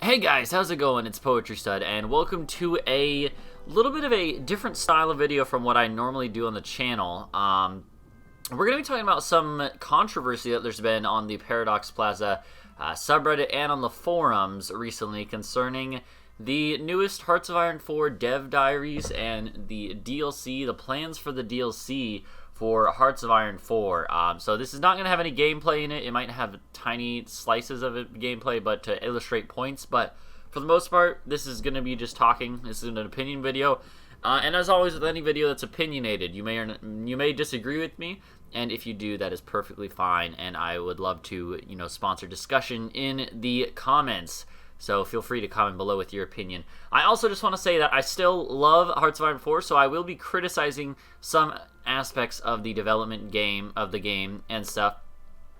Hey guys, how's it going? It's Poetry Stud, and welcome to a little bit of a different style of video from what I normally do on the channel. We're going to be talking about some controversy that there's been on the Paradox Plaza subreddit and on the forums recently concerning the newest Hearts of Iron 4 dev diaries and the DLC, the plans for the DLC for Hearts of Iron 4. So this is not going to have any gameplay in it. It might have tiny slices of it, gameplay, but to illustrate points. But for the most part, this is going to be just talking. This is an opinion video. And as always with any video that's opinionated, you may disagree with me. And if you do, that is perfectly fine. And I would love to, sponsor discussion in the comments. So feel free to comment below with your opinion. I also just want to say that I still love Hearts of Iron 4, so I will be criticizing some aspects of the development of the game and stuff,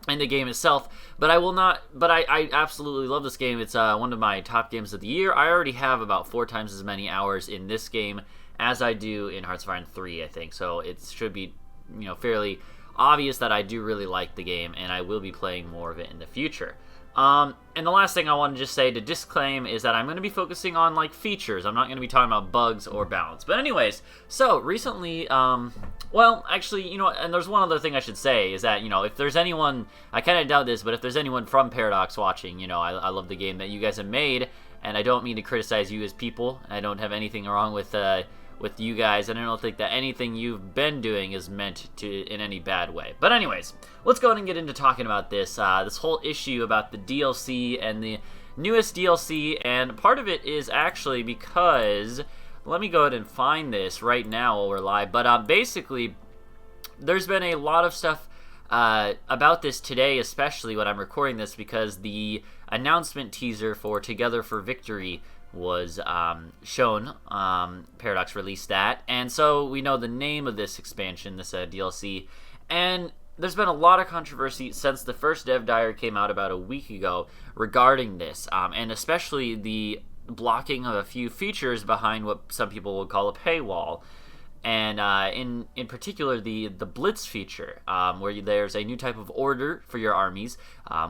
and the game itself, but I will not, but I absolutely love this game. It's one of my top games of the year. I already have about 4 times as many hours in this game as I do in Hearts of Iron 3, I think, so it should be, fairly obvious that I do really like the game, and I will be playing more of it in the future. And the last thing I want to just say to disclaim is that I'm going to be focusing on, features. I'm not going to be talking about bugs or balance. But anyways, so recently, well, actually, and there's one other thing I should say is that, if there's anyone, I kind of doubt this, but if there's anyone from Paradox watching, I love the game that you guys have made, and I don't mean to criticize you as people. I don't have anything wrong with you guys, and I don't think that anything you've been doing is meant to in any bad way. But anyways, let's go ahead and get into talking about this whole issue about the DLC and the newest DLC, and part of it is actually because, let me go ahead and find this right now while we're live, but basically, there's been a lot of stuff about this today, especially when I'm recording this, because the announcement teaser for Together for Victory was shown. Paradox released that, and so we know the name of this expansion, this DLC, and there's been a lot of controversy since the first dev diary came out about a week ago regarding this, and especially the blocking of a few features behind what some people would call a paywall. And in particular, the blitz feature, where there's a new type of order for your armies,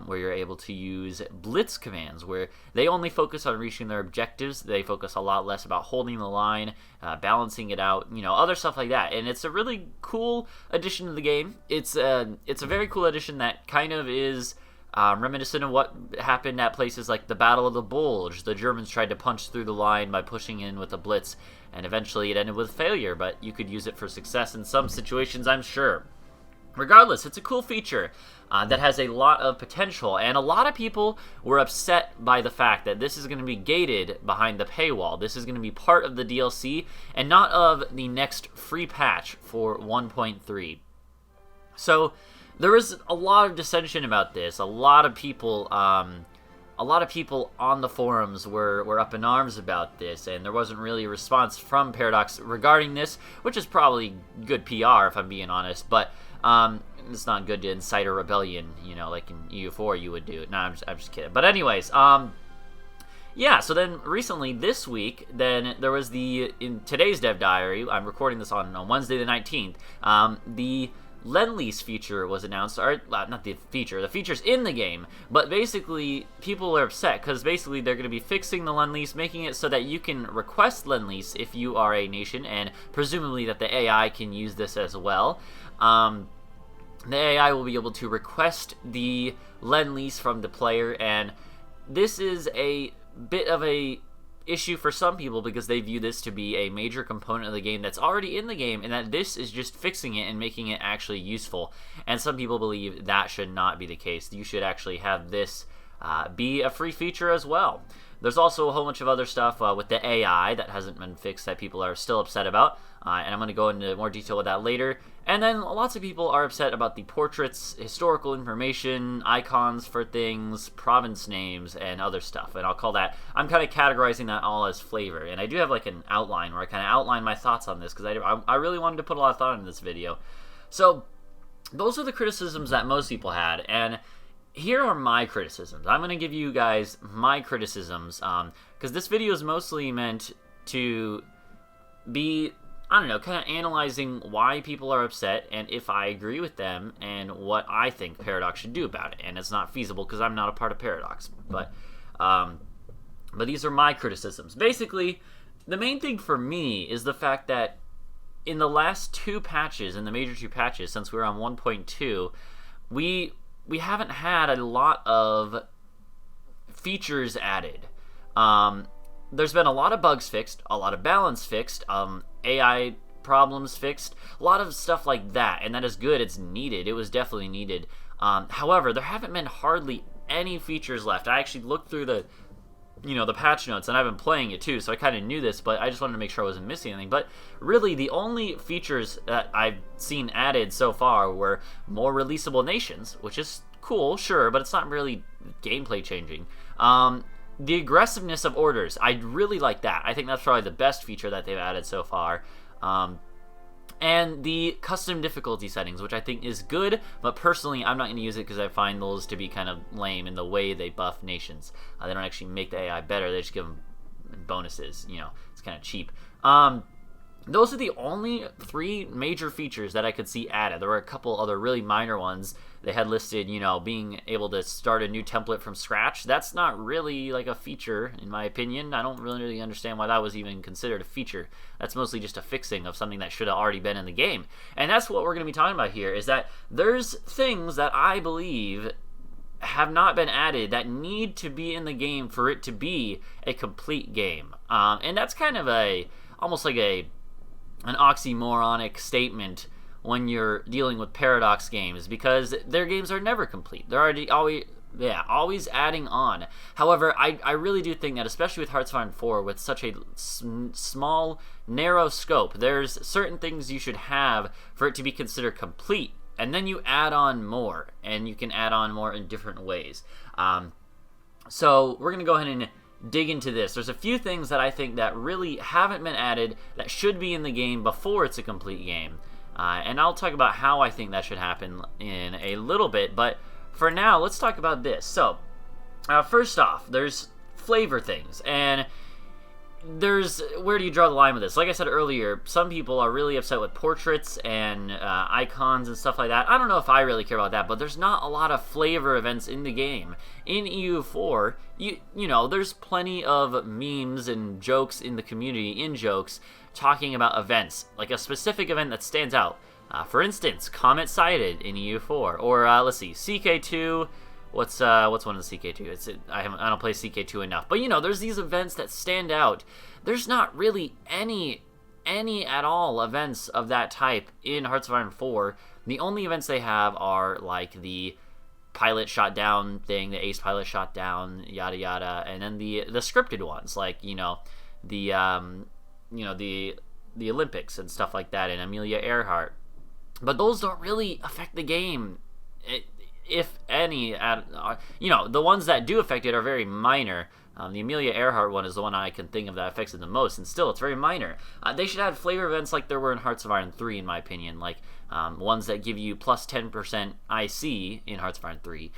where you're able to use blitz commands, where they only focus on reaching their objectives. They focus a lot less about holding the line, balancing it out, other stuff like that. And it's a really cool addition to the game. It's a very cool addition that kind of is reminiscent of what happened at places like the Battle of the Bulge. The Germans tried to punch through the line by pushing in with a blitz, and eventually it ended with failure, but you could use it for success in some situations, I'm sure. Regardless, it's a cool feature that has a lot of potential, and a lot of people were upset by the fact that this is going to be gated behind the paywall. This is going to be part of the DLC and not of the next free patch for 1.3. So there was a lot of dissension about this. A lot of people on the forums were up in arms about this, and there wasn't really a response from Paradox regarding this, which is probably good PR if I'm being honest, but it's not good to incite a rebellion, like in EU4 you would do. No, I'm just kidding. But anyways, yeah, so then recently, this week, then there was in today's dev diary, I'm recording this on Wednesday the 19th, the Lend-Lease feature was announced, or not the feature's in the game, but basically people are upset because basically they're going to be fixing the Lend-Lease, making it so that you can request Lend-Lease if you are a nation, and presumably that the AI can use this as well. The AI will be able to request the Lend-Lease from the player, and this is a bit of a issue for some people because they view this to be a major component of the game that's already in the game, and that this is just fixing it and making it actually useful. And some people believe that should not be the case. You should actually have this be a free feature as well. There's also a whole bunch of other stuff with the AI that hasn't been fixed that people are still upset about, and I'm going to go into more detail with that later. And then lots of people are upset about the portraits, historical information, icons for things, province names, and other stuff. And I'm kind of categorizing that all as flavor. And I do have an outline where I kind of outline my thoughts on this, because I really wanted to put a lot of thought into this video. So those are the criticisms that most people had, and here are my criticisms. I'm going to give you guys my criticisms, because this video is mostly meant to be, I don't know, kind of analyzing why people are upset and if I agree with them and what I think Paradox should do about it. And it's not feasible because I'm not a part of Paradox. But but these are my criticisms. Basically, the main thing for me is the fact that in the last two patches, in the major two patches, since we were on 1.2, we haven't had a lot of features added. There's been a lot of bugs fixed, a lot of balance fixed, AI problems fixed, a lot of stuff like that, and that is good. It's needed. It was definitely needed. However, there haven't been hardly any features left. I actually looked through the patch notes, and I've been playing it too, so I kind of knew this, but I just wanted to make sure I wasn't missing anything. But really, the only features that I've seen added so far were more releasable nations, which is cool, sure, but it's not really gameplay changing. The aggressiveness of orders, I really like that. I think that's probably the best feature that they've added so far. And the custom difficulty settings, which I think is good, but personally I'm not going to use it because I find those to be kind of lame in the way they buff nations. They don't actually make the AI better, they just give them bonuses. It's kind of cheap. Those are the only three major features that I could see added. There were a couple other really minor ones. They had listed, being able to start a new template from scratch. That's not really like a feature, in my opinion. I don't really understand why that was even considered a feature. That's mostly just a fixing of something that should have already been in the game. And that's what we're going to be talking about here, is that there's things that I believe have not been added that need to be in the game for it to be a complete game. And that's kind of almost like an oxymoronic statement when you're dealing with Paradox games, because their games are never complete. They're always adding on. However, I really do think that, especially with Hearts of Iron 4, with such a small, narrow scope, there's certain things you should have for it to be considered complete, and then you add on more, and you can add on more in different ways. So we're going to go ahead and dig into this. There's a few things that I think that really haven't been added that should be in the game before it's a complete game. And I'll talk about how I think that should happen in a little bit, but for now, let's talk about this. So, first off, there's flavor things, and where do you draw the line with this? Like I said earlier, some people are really upset with portraits and icons and stuff like that. I don't know if I really care about that, but there's not a lot of flavor events in the game. In EU4, there's plenty of memes and jokes in the community, in-jokes, talking about events, like a specific event that stands out. For instance, Comet Sighted in EU4, or let's see, CK2. What's one of the CK2? I don't play CK2 enough, but there's these events that stand out. There's not really any at all events of that type in Hearts of Iron 4. The only events they have are like the pilot shot down thing, the ace pilot shot down, yada yada, and then the scripted ones, like the Olympics and stuff like that, and Amelia Earhart. But those don't really affect the game, if any. The ones that do affect it are very minor. The Amelia Earhart one is the one I can think of that affects it the most, and still, it's very minor. They should add flavor events like there were in Hearts of Iron 3, in my opinion, like ones that give you plus 10% IC in Hearts of Iron 3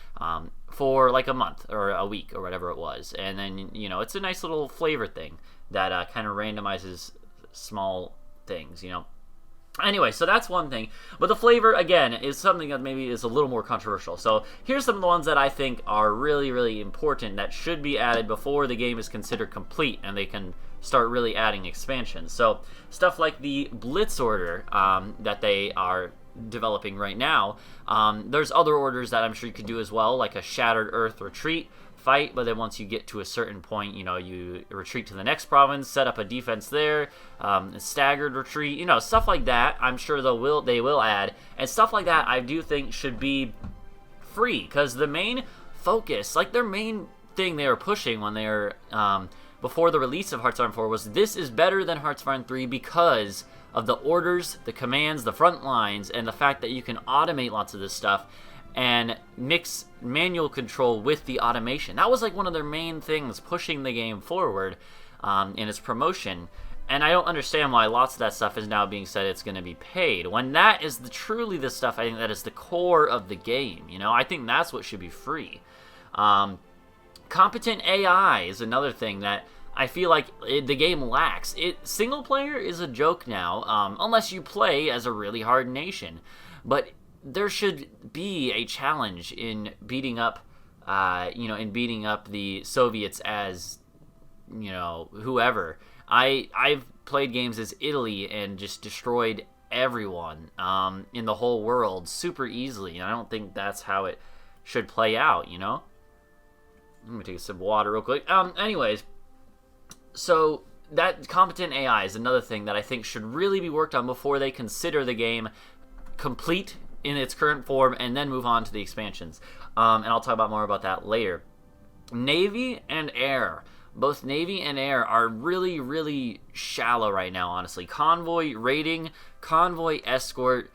for like a month or a week or whatever it was. And then, it's a nice little flavor thing that kind of randomizes small things, Anyway, so that's one thing. But the flavor, again, is something that maybe is a little more controversial. So here's some of the ones that I think are really, really important that should be added before the game is considered complete and they can start really adding expansions. So stuff like the blitz order that they are developing right now. There's other orders that I'm sure you could do as well, like a Shattered Earth retreat fight, but then once you get to a certain point, you retreat to the next province, set up a defense there, a staggered retreat, stuff like that. I'm sure they will add, and stuff like that I do think should be free, because the main focus, like their main thing they were pushing when they were before the release of Hearts of Iron 4 was, this is better than Hearts of Iron 3 because of the orders, the commands, the front lines, and the fact that you can automate lots of this stuff and mix manual control with the automation. That was like one of their main things pushing the game forward in its promotion. And I don't understand why lots of that stuff is now being said it's going to be paid, when that is truly the stuff I think that is the core of the game. I think that's what should be free. Competent AI is another thing that I feel like the game lacks. Single player is a joke now, unless you play as a really hard nation. But there should be a challenge in beating up, the Soviets as whoever. I've played games as Italy and just destroyed everyone in the whole world super easily, and I don't think that's how it should play out. I'm gonna take a sip of water real quick. Anyways, so that competent AI is another thing that I think should really be worked on before they consider the game complete in its current form and then move on to the expansions. And I'll talk more about that later. Navy and Air. Both Navy and Air are really, really shallow right now, honestly. Convoy raiding, convoy escort,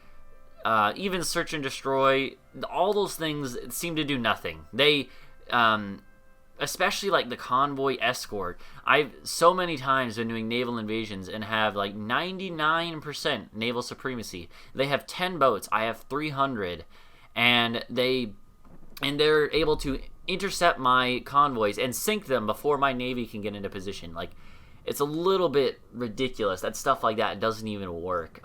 even search and destroy, all those things seem to do nothing. They, especially like the convoy escort, I've so many times been doing naval invasions and have like 99% naval supremacy. They have 10 boats, I have 300, and they're able to intercept my convoys and sink them before my navy can get into position. Like, it's a little bit ridiculous that stuff like that doesn't even work.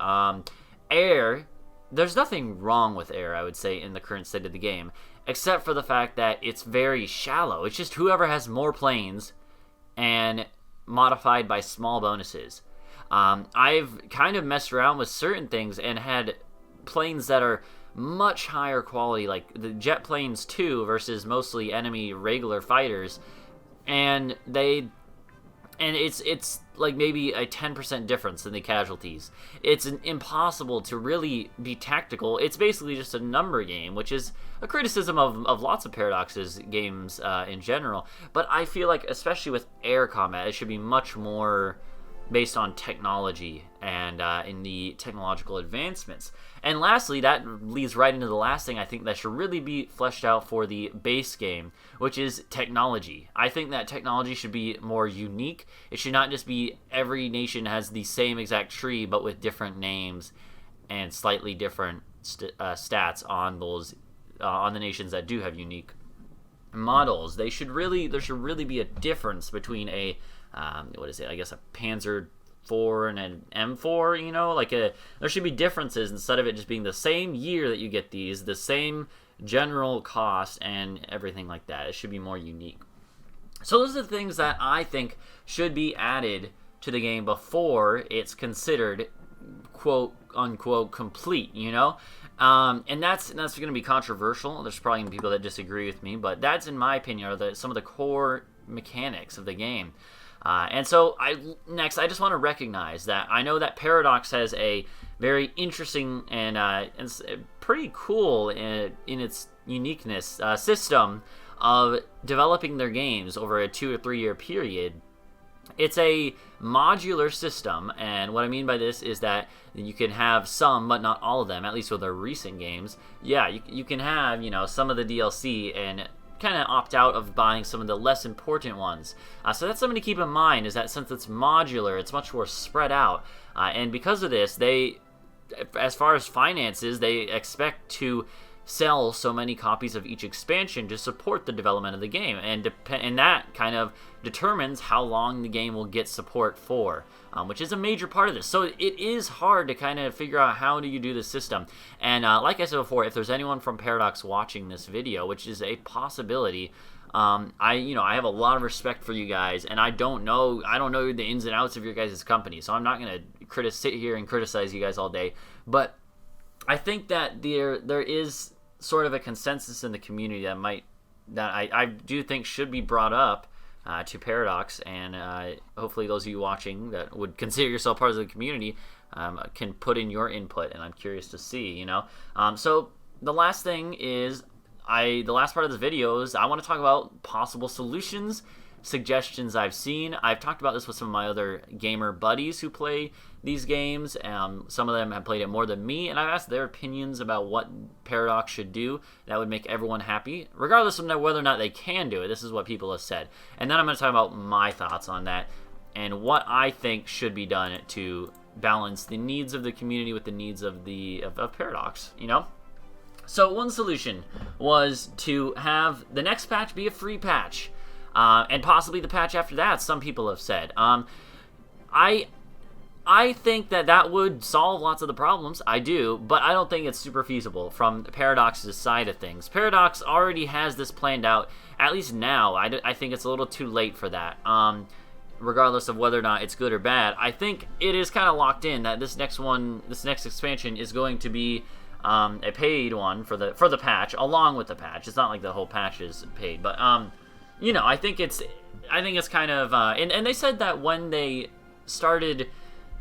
Air, there's nothing wrong with Air, I would say, in the current state of the game, except for the fact that it's very shallow. It's just whoever has more planes and modified by small bonuses. I've kind of messed around with certain things and had planes that are much higher quality, like the jet planes 2 versus mostly enemy regular fighters, and it's like maybe a 10% difference in the casualties. It's impossible to really be tactical. It's basically just a number game, which is a criticism of lots of Paradox's games in general. But I feel like, especially with air combat, it should be much more based on technology and in the technological advancements. And lastly, that leads right into the last thing I think that should really be fleshed out for the base game, which is technology. I think that technology should be more unique. It should not just be every nation has the same exact tree, but with different names and slightly different stats on those on the nations that do have unique models. There should really be a difference between a what is it? I guess a Panzer IV and an M4, there should be differences instead of it just being the same year that you get these, the same general cost and everything like that. It should be more unique. So those are the things that I think should be added to the game before it's considered quote unquote complete, and that's going to be controversial. There's probably going to be people that disagree with me, but that's, in my opinion, are some of the core mechanics of the game. And so I just want to recognize that I know that Paradox has a very interesting and pretty cool in its uniqueness system of developing their games over a 2 or 3 year period. It's a modular system, and what I mean by this is that you can have some, but not all of them, at least with their recent games. Yeah, you can have, some of the DLC and kind of opt out of buying some of the less important ones. So that's something to keep in mind, is that since it's modular, it's much more spread out. And because of this, as far as finances, they expect to sell so many copies of each expansion to support the development of the game, and that kind of determines how long the game will get support for, which is a major part of this. So it is hard to kind of figure out how do you do the system. And like I said before, if there's anyone from Paradox watching this video, which is a possibility, I have a lot of respect for you guys, and I don't know the ins and outs of your guys' company, so I'm not gonna sit here and criticize you guys all day. But I think that there is sort of a consensus in the community that I do think should be brought up to Paradox, and hopefully those of you watching that would consider yourself part of the community can put in your input, and I'm curious to see, So the last thing is, the last part of this video is I want to talk about possible solutions, suggestions I've seen. I've talked about this with some of my other gamer buddies who play these games. Some of them have played it more than me, and I've asked their opinions about what Paradox should do that would make everyone happy, regardless of whether or not they can do it. This is what people have said. And then I'm going to talk about my thoughts on that and what I think should be done to balance the needs of the community with the needs of Paradox, So one solution was to have the next patch be a free patch. And possibly the patch after that, some people have said. I think that would solve lots of the problems. I do, but I don't think it's super feasible from Paradox's side of things. Paradox already has this planned out, at least now. I think it's a little too late for that. regardless of whether or not it's good or bad. I think it is kind of locked in that this next expansion is going to be a paid one for the patch, along with the patch. It's not like the whole patch is paid, but you know, I think it's kind of and they said that when they started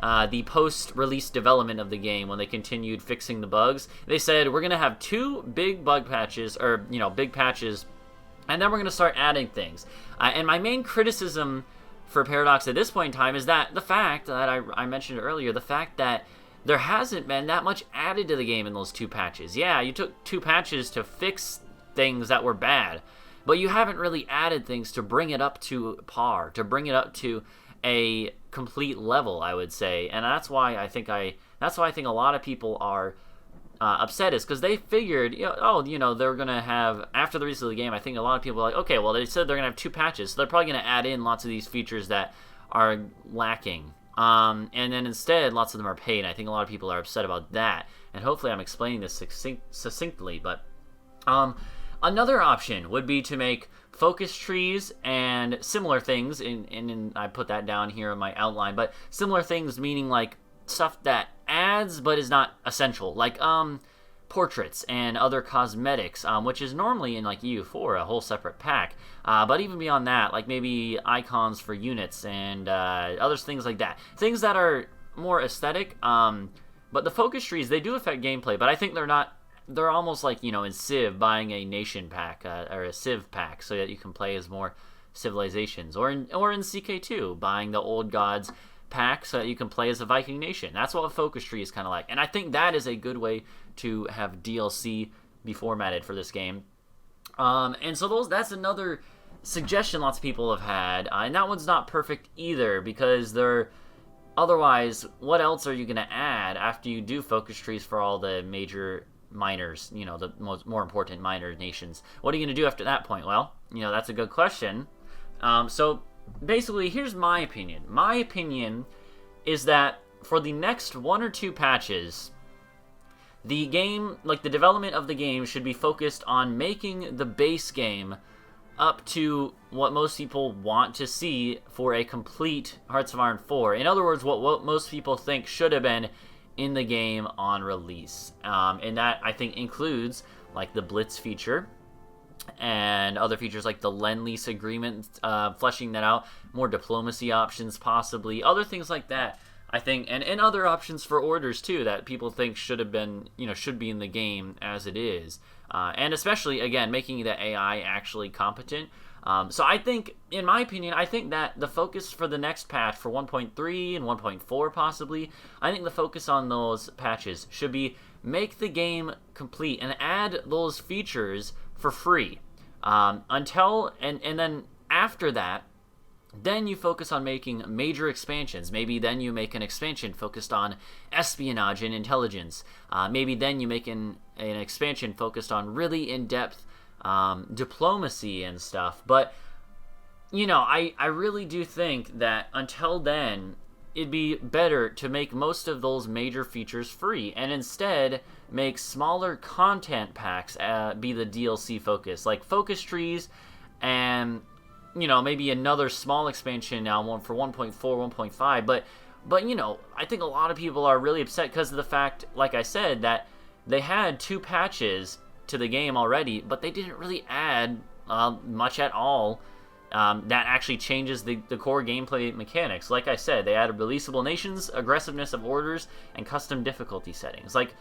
the post-release development of the game, when they continued fixing the bugs, they said we're gonna have 2 big bug patches, or you know, big patches, and then we're gonna start adding things. And my main criticism for Paradox at this point in time is that the fact that I mentioned earlier, the fact that there hasn't been that much added to the game in those 2 patches. Yeah, you took 2 patches to fix things that were bad, but you haven't really added things to bring it up to par, to bring it up to a complete level, I would say. And that's why I think a lot of people are upset, is because they figured, you know, oh, you know, they're gonna have, after the release of the game, I think a lot of people are like, okay, well, they said they're gonna have 2 patches, so they're probably gonna add in lots of these features that are lacking. And then instead, lots of them are paid, and I think a lot of people are upset about that. And hopefully I'm explaining this succinctly, but another option would be to make focus trees and similar things, and I put that down here in my outline, but similar things meaning like stuff that adds but is not essential, like portraits and other cosmetics, which is normally in like EU4, a whole separate pack. But even beyond that, like maybe icons for units and other things like that. Things that are more aesthetic, but the focus trees, they do affect gameplay, but I think they're almost like, you know, in Civ, buying a nation pack, or a Civ pack, so that you can play as more civilizations. Or in CK2, buying the Old Gods pack so that you can play as a Viking nation. That's what a focus tree is kind of like. And I think that is a good way to have DLC be formatted for this game. And so that's another suggestion lots of people have had. And that one's not perfect either, because otherwise, what else are you going to add after you do focus trees for all the major miners, you know, the more important miner nations? What are you going to do after that point? Well, you know, that's a good question. So basically, here's my opinion. My opinion is that for the next 1 or 2 patches, the game, like the development of the game, should be focused on making the base game up to what most people want to see for a complete Hearts of Iron 4. In other words, what most people think should have been in the game on release. And that, I think, includes like the blitz feature and other features like the Lend-Lease agreement, fleshing that out, more diplomacy options possibly, other things like that, I think, and other options for orders too that people think should have been, you know, should be in the game as it is. And especially, again, making the AI actually competent. So I think, in my opinion, I think that the focus for the next patch, for 1.3 and 1.4 possibly, I think the focus on those patches should be make the game complete and add those features for free. And then after that, then you focus on making major expansions. Maybe then you make an expansion focused on espionage and intelligence. Maybe then you make an expansion focused on really in-depth diplomacy and stuff. But, you know, I really do think that until then, it'd be better to make most of those major features free, and instead make smaller content packs be the DLC focus, like focus trees, and, you know, maybe another small expansion now, one for 1.4, 1.5, but you know, I think a lot of people are really upset because of the fact, like I said, that they had 2 patches to the game already, but they didn't really add much at all that actually changes the core gameplay mechanics. Like I said, they added releasable nations, aggressiveness of orders, and custom difficulty settings. Like,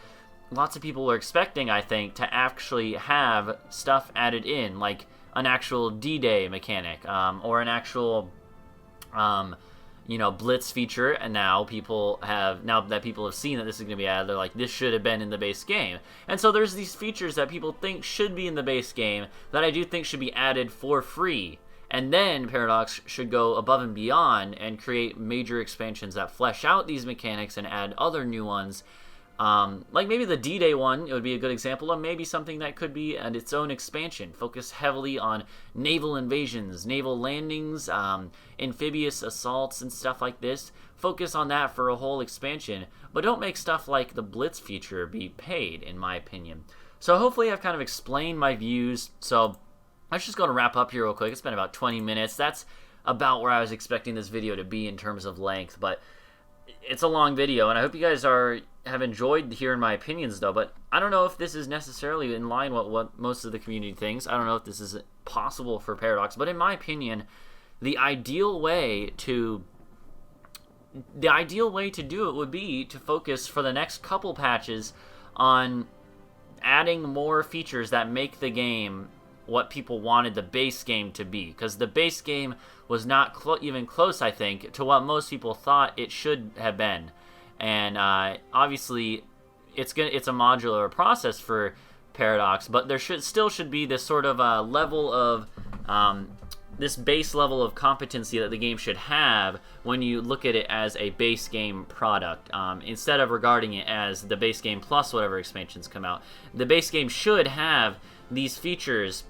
lots of people are expecting, I think, to actually have stuff added in, like an actual D-Day mechanic, or an actual, you know, blitz feature. And now that people have seen that this is going to be added, they're like, this should have been in the base game. And so there's these features that people think should be in the base game that I do think should be added for free. And then Paradox should go above and beyond and create major expansions that flesh out these mechanics and add other new ones. Like maybe the D-Day one, it would be a good example of maybe something that could be its own expansion. Focus heavily on naval invasions, naval landings, amphibious assaults and stuff like this. Focus on that for a whole expansion. But don't make stuff like the Blitz feature be paid, in my opinion. So hopefully I've kind of explained my views. So I'm just going to wrap up here real quick. It's been about 20 minutes. That's about where I was expecting this video to be in terms of length, but it's a long video, and I hope you guys have enjoyed hearing my opinions, though. But I don't know if this is necessarily in line with what most of the community thinks. I don't know if this is possible for Paradox, but in my opinion, the ideal way to do it would be to focus for the next couple patches on adding more features that make the game what people wanted the base game to be, because the base game was not even close, I think, to what most people thought it should have been. And obviously, it's a modular process for Paradox, but there still should be this sort of level of this base level of competency that the game should have when you look at it as a base game product, instead of regarding it as the base game plus whatever expansions come out. The base game should have these features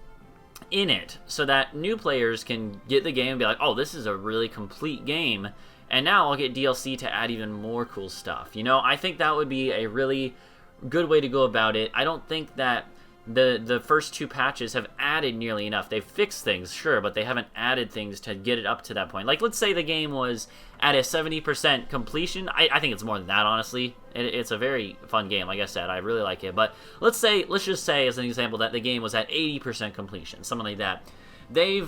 in it so that new players can get the game and be like, oh, this is a really complete game, and now I'll get DLC to add even more cool stuff. You know, I think that would be a really good way to go about it. I don't think that the first two patches have added nearly enough. They've fixed things, sure, but they haven't added things to get it up to that point. Like, let's say the game was at a 70% completion. I think it's more than that, honestly. It's a very fun game, like I said. I really like it. But let's just say, as an example, that the game was at 80% completion, something like that. They've,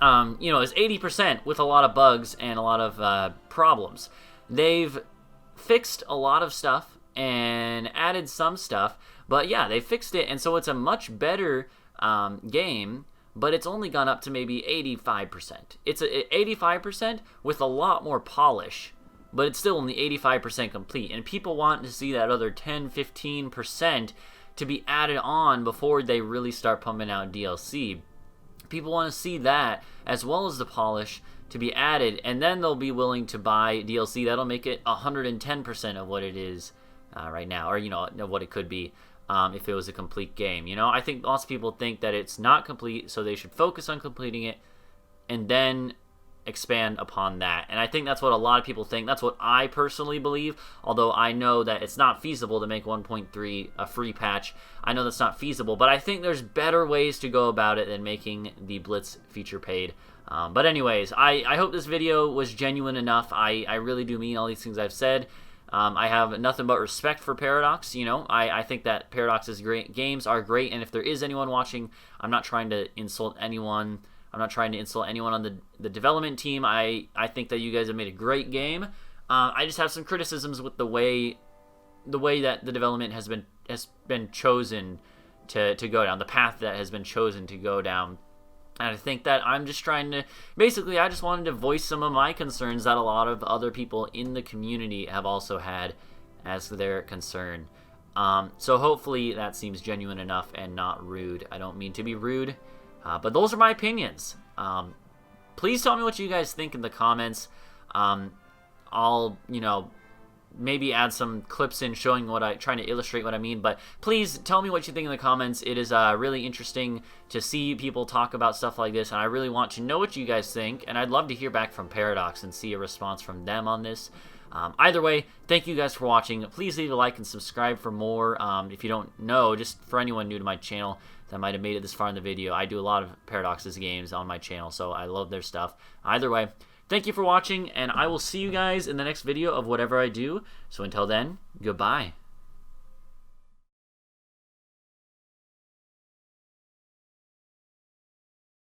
you know, it's 80% with a lot of bugs and a lot of problems. They've fixed a lot of stuff and added some stuff, but yeah, they fixed it, and so it's a much better game, but it's only gone up to maybe 85%. It's 85% with a lot more polish, but it's still only 85% complete, and people want to see that other 10-15% to be added on before they really start pumping out DLC. People want to see that, as well as the polish, to be added, and then they'll be willing to buy DLC that'll make it 110% of what it is right now, or, you know, what it could be if it was a complete game. You know, I think lots of people think that it's not complete, so they should focus on completing it and then expand upon that. And I think that's what a lot of people think. That's what I personally believe, although I know that it's not feasible to make 1.3 a free patch. I know that's not feasible, but I think there's better ways to go about it than making the Blitz feature paid. But anyways, I hope this video was genuine enough. I really do mean all these things I've said. I have nothing but respect for Paradox. You know, I think that Paradox's games are great, and if there is anyone watching, I'm not trying to insult anyone. I'm not trying to insult anyone on the development team. I think that you guys have made a great game. I just have some criticisms with the way that the development has been chosen to go down, the path that has been chosen to go down. And I think that I'm just trying to, basically, I just wanted to voice some of my concerns that a lot of other people in the community have also had as their concern. So hopefully that seems genuine enough and not rude. I don't mean to be rude, but those are my opinions. Please tell me what you guys think in the comments. I'll, you know, maybe add some clips in showing trying to illustrate what I mean, but please tell me what you think in the comments. It is really interesting to see people talk about stuff like this, and I really want to know what you guys think, and I'd love to hear back from Paradox and see a response from them on this. Either way, thank you guys for watching. Please leave a like and subscribe for more. If you don't know, just for anyone new to my channel that might have made it this far in the video, I do a lot of Paradox's games on my channel, so I love their stuff. Either way, thank you for watching, and I will see you guys in the next video of whatever I do. So until then, goodbye.